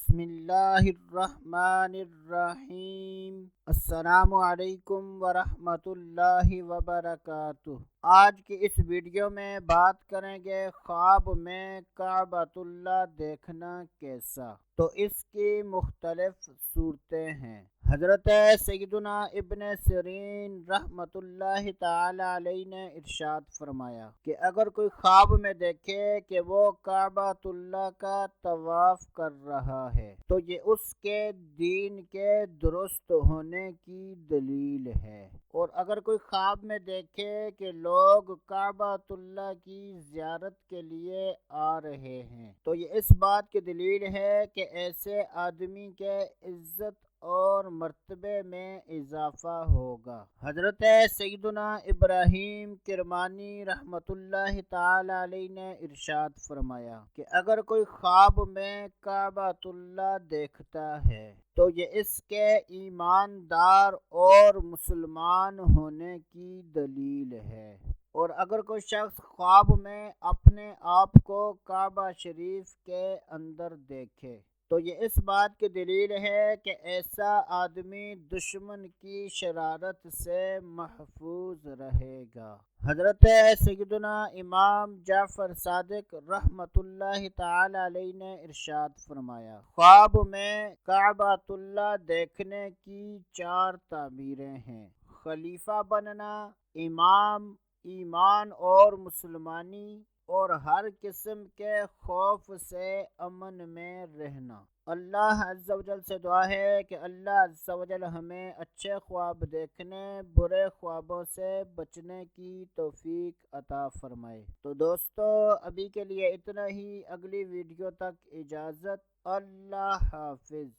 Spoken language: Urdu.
بسم اللہ الرحمن الرحیم۔ السلام علیکم ورحمۃ اللہ وبرکاتہ۔ آج کی اس ویڈیو میں بات کریں گے خواب میں کعبۃ اللہ دیکھنا کیسا۔ تو اس کی مختلف صورتیں ہیں۔ حضرت سیدنا ابن سیرین رحمۃ اللہ تعالی علیہ نے ارشاد فرمایا کہ اگر کوئی خواب میں دیکھے کہ وہ کعبۃ اللہ کا طواف کر رہا ہے تو یہ اس کے دین کے درست ہونے کی دلیل ہے، اور اگر کوئی خواب میں دیکھے کہ لوگ کعبۃ اللہ کی زیارت کے لیے آ رہے ہیں تو یہ اس بات کی دلیل ہے کہ ایسے آدمی کے عزت اور مرتبے میں اضافہ ہوگا۔ حضرت سیدنا ابراہیم کرمانی رحمۃ اللہ تعالی علیہ نے ارشاد فرمایا کہ اگر کوئی خواب میں کعبۃ اللہ دیکھتا ہے تو یہ اس کے ایماندار اور مسلمان ہونے کی دلیل ہے، اور اگر کوئی شخص خواب میں اپنے آپ کو کعبہ شریف کے اندر دیکھے تو یہ اس بات کی دلیل ہے کہ ایسا آدمی دشمن کی شرارت سے محفوظ رہے گا۔ حضرت سیدنا امام جعفر صادق رحمۃ اللہ تعالی علیہ نے ارشاد فرمایا، خواب میں کعبۃ اللہ دیکھنے کی 4 تعبیریں ہیں: خلیفہ بننا، امام، ایمان اور مسلمانی، اور ہر قسم کے خوف سے امن میں رہنا۔ اللہ عز و جل سے دعا ہے کہ اللہ عز و جل ہمیں اچھے خواب دیکھنے، برے خوابوں سے بچنے کی توفیق عطا فرمائے۔ تو دوستو ابھی کے لیے اتنا ہی، اگلی ویڈیو تک اجازت، اللہ حافظ۔